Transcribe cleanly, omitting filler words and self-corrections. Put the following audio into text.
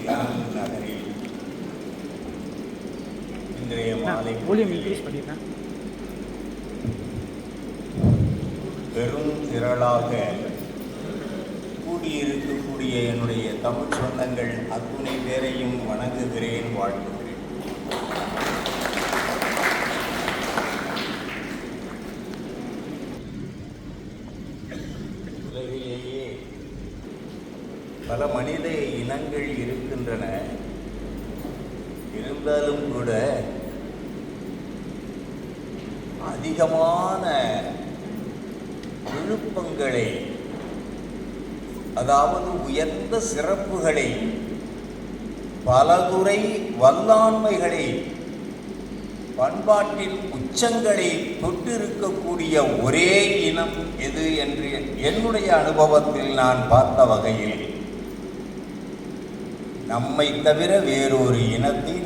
Yang நகரில் இன்றைய மாலை பெரும் திரளாக கூடியிருக்கக்கூடிய என்னுடைய தமிழ் சொந்தங்கள் அத்துணை பேரையும் வணங்குகிறேன், வாழ்த்துகிறேன். உலகிலேயே பல மனித இனங்கள் இருக்கின்றன. இருந்தாலும் கூட அதிகமான விழுப்பங்களை, அதாவது உயர்ந்த சிறப்புகளை, பலதுறை வல்லாண்மைகளை, பண்பாட்டின் உச்சங்களை தொட்டிருக்கக்கூடிய ஒரே இனம் எது என்று என்னுடைய அனுபவத்தில் நான் பார்த்த வகையில் நம்மை தவிர வேறொரு இனத்தை